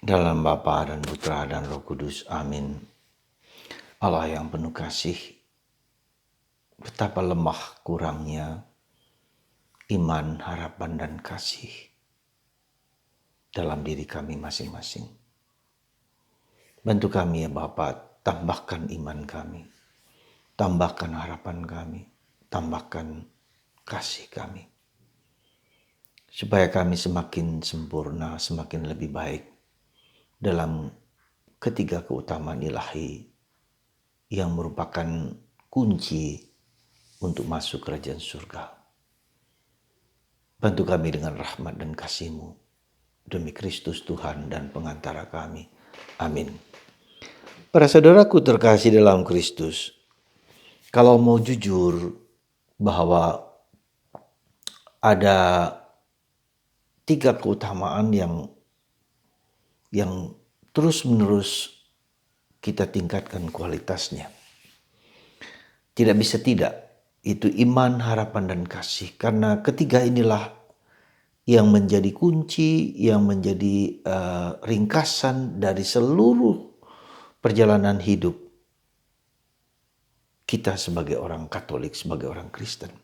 Dalam Bapa dan Putra dan Roh Kudus. Amin. Allah yang penuh kasih, betapa lemah kurangnya iman, harapan, dan kasih dalam diri kami masing-masing. Bantu kami ya Bapa, tambahkan iman kami, tambahkan harapan kami, tambahkan kasih kami. Supaya kami semakin sempurna, semakin lebih baik dalam ketiga keutamaan ilahi yang merupakan kunci untuk masuk kerajaan surga. Bantu kami dengan rahmat dan kasih-Mu demi Kristus Tuhan dan pengantara kami. Amin. Para saudaraku terkasih dalam Kristus, kalau mau jujur bahwa ada 3 keutamaan yang terus-menerus kita tingkatkan kualitasnya. Tidak bisa tidak, itu iman, harapan, dan kasih. Karena ketiga inilah yang menjadi kunci, yang menjadi ringkasan dari seluruh perjalanan hidup kita sebagai orang Katolik, sebagai orang Kristen.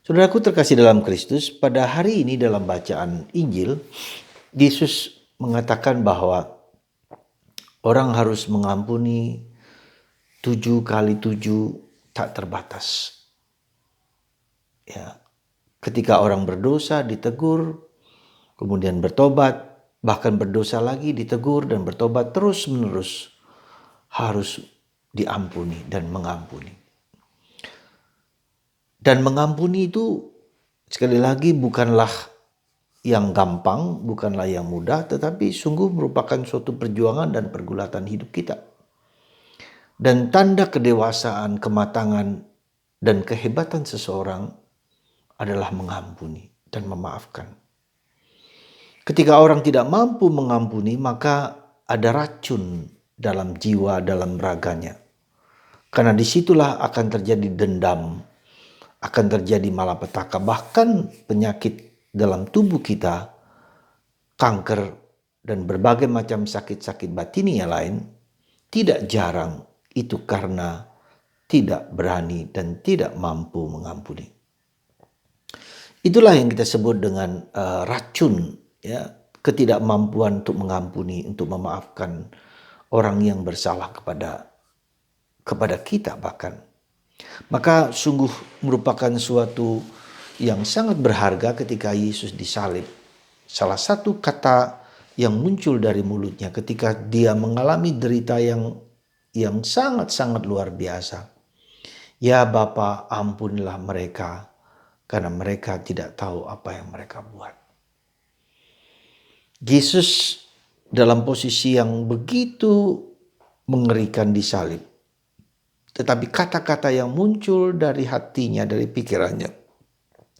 Saudaraku terkasih dalam Kristus, pada hari ini dalam bacaan Injil, Yesus mengatakan bahwa orang harus mengampuni 7 kali 7 tak terbatas. Ya, ketika orang berdosa ditegur, kemudian bertobat, bahkan berdosa lagi ditegur dan bertobat terus-menerus, harus diampuni dan mengampuni. Dan mengampuni itu sekali lagi bukanlah yang gampang, bukanlah yang mudah, tetapi sungguh merupakan suatu perjuangan dan pergulatan hidup kita. Dan tanda kedewasaan, kematangan, dan kehebatan seseorang adalah mengampuni dan memaafkan. Ketika orang tidak mampu mengampuni, maka ada racun dalam jiwa, dalam raganya. Karena disitulah akan terjadi dendam, akan terjadi malapetaka, bahkan penyakit dalam tubuh kita, kanker, dan berbagai macam sakit-sakit batini yang lain, tidak jarang itu karena tidak berani dan tidak mampu mengampuni. Itulah yang kita sebut dengan racun, ya, ketidakmampuan untuk mengampuni, untuk memaafkan orang yang bersalah kepada kita bahkan. Maka sungguh merupakan suatu yang sangat berharga ketika Yesus disalib. Salah satu kata yang muncul dari mulutnya ketika dia mengalami derita yang sangat-sangat luar biasa. Ya Bapa, ampunilah mereka, karena mereka tidak tahu apa yang mereka buat. Yesus dalam posisi yang begitu mengerikan disalib. Tetapi kata-kata yang muncul dari hatinya, dari pikirannya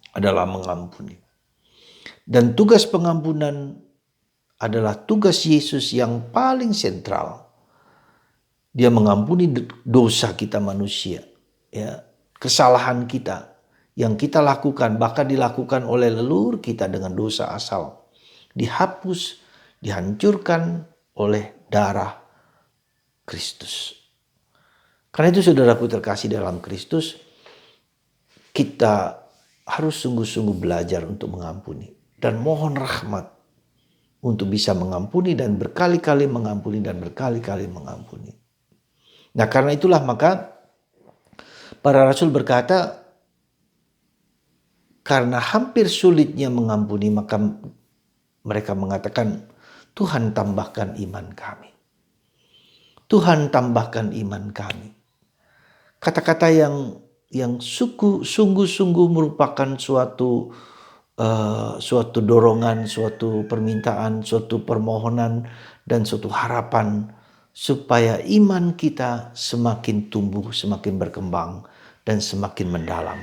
adalah mengampuni. Dan tugas pengampunan adalah tugas Yesus yang paling sentral. Dia mengampuni dosa kita manusia, ya, kesalahan kita yang kita lakukan, bahkan dilakukan oleh leluhur kita dengan dosa asal. Dihapus, dihancurkan oleh darah Kristus. Karena itu saudaraku terkasih dalam Kristus, kita harus sungguh-sungguh belajar untuk mengampuni. Dan mohon rahmat untuk bisa mengampuni dan berkali-kali mengampuni dan berkali-kali mengampuni. Nah karena itulah maka para rasul berkata, karena hampir sulitnya mengampuni, maka mereka mengatakan, Tuhan tambahkan iman kami. Tuhan tambahkan iman kami. Kata-kata yang sungguh-sungguh merupakan suatu dorongan, suatu permintaan, suatu permohonan, dan suatu harapan supaya iman kita semakin tumbuh, semakin berkembang, dan semakin mendalam.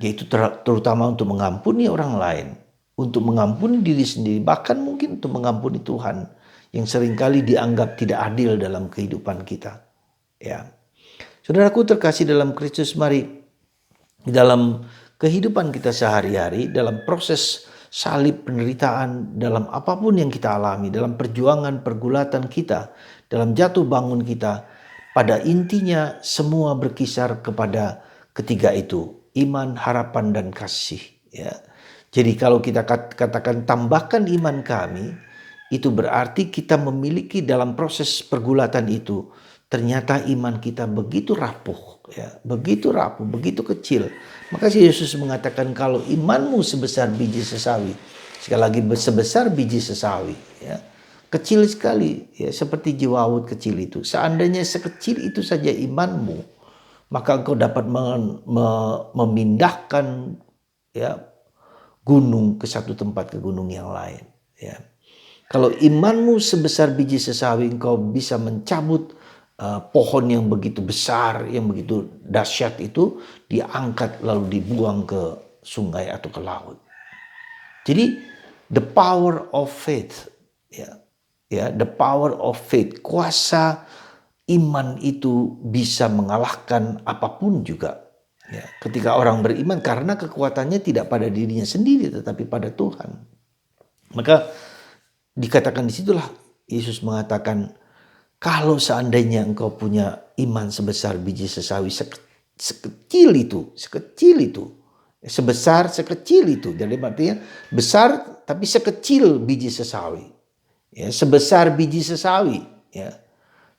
Yaitu terutama untuk mengampuni orang lain, untuk mengampuni diri sendiri, bahkan mungkin untuk mengampuni Tuhan yang seringkali dianggap tidak adil dalam kehidupan kita. Ya. Saudaraku terkasih dalam Kristus, mari dalam kehidupan kita sehari-hari, dalam proses salib, penderitaan, dalam apapun yang kita alami, dalam perjuangan, pergulatan kita, dalam jatuh bangun kita, pada intinya semua berkisar kepada ketiga itu, iman, harapan, dan kasih. Ya. Jadi kalau kita katakan tambahkan iman kami, itu berarti kita memiliki dalam proses pergulatan itu, ternyata iman kita begitu rapuh, ya, begitu rapuh, begitu kecil. Maka Yesus mengatakan kalau imanmu sebesar biji sesawi, sekali lagi sebesar biji sesawi, ya, kecil sekali, ya, seperti jewawut kecil itu. Seandainya sekecil itu saja imanmu, maka engkau dapat memindahkan, ya, gunung ke satu tempat, ke gunung yang lain. Ya. Kalau imanmu sebesar biji sesawi, engkau bisa mencabut pohon yang begitu besar, yang begitu dahsyat itu, diangkat lalu dibuang ke sungai atau ke laut. Jadi the power of faith, ya, the power of faith, kuasa iman itu bisa mengalahkan apapun juga. Ya, ketika orang beriman, karena kekuatannya tidak pada dirinya sendiri, tetapi pada Tuhan. Maka dikatakan disitulah Yesus mengatakan, kalau seandainya engkau punya iman sebesar biji sesawi, sekecil itu, sebesar sekecil itu, jadi artinya besar tapi sekecil biji sesawi, ya, sebesar biji sesawi, ya.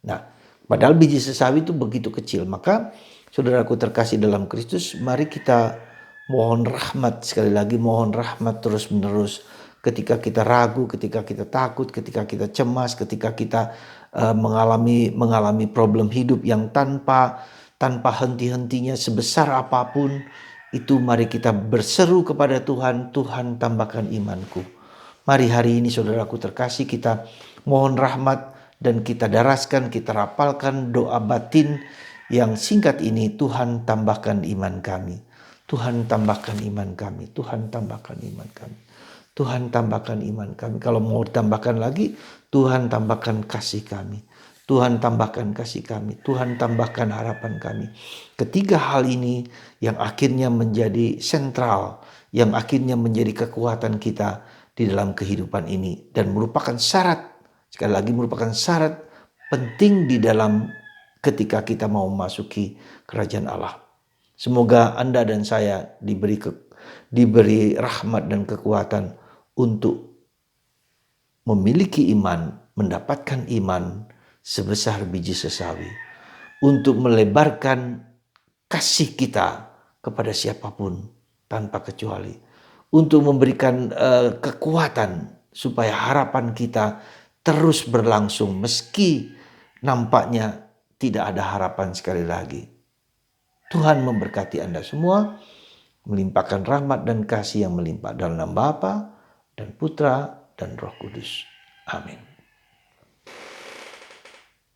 Nah, padahal biji sesawi itu begitu kecil. Maka saudaraku terkasih dalam Kristus, mari kita mohon rahmat, sekali lagi mohon rahmat terus menerus. Ketika kita ragu, ketika kita takut, ketika kita cemas, ketika kita mengalami problem hidup yang tanpa henti-hentinya sebesar apapun, itu mari kita berseru kepada Tuhan, Tuhan tambahkan imanku. Mari hari ini saudaraku terkasih, kita mohon rahmat dan kita daraskan, kita rapalkan doa batin yang singkat ini, Tuhan tambahkan iman kami. Tuhan tambahkan iman kami, Tuhan tambahkan iman kami. Tuhan tambahkan iman kami. Kalau mau tambahkan lagi, Tuhan tambahkan kasih kami. Tuhan tambahkan kasih kami. Tuhan tambahkan harapan kami. Ketiga hal ini yang akhirnya menjadi sentral, yang akhirnya menjadi kekuatan kita di dalam kehidupan ini. Dan merupakan syarat, sekali lagi merupakan syarat penting di dalam ketika kita mau memasuki kerajaan Allah. Semoga Anda dan saya diberi rahmat dan kekuatan untuk memiliki iman, mendapatkan iman sebesar biji sesawi, untuk melebarkan kasih kita kepada siapapun tanpa kecuali, untuk memberikan kekuatan supaya harapan kita terus berlangsung meski nampaknya tidak ada harapan. Sekali lagi, Tuhan memberkati Anda semua, melimpahkan rahmat dan kasih yang melimpah dalam nama Bapa dan Putra dan Roh Kudus. Amin.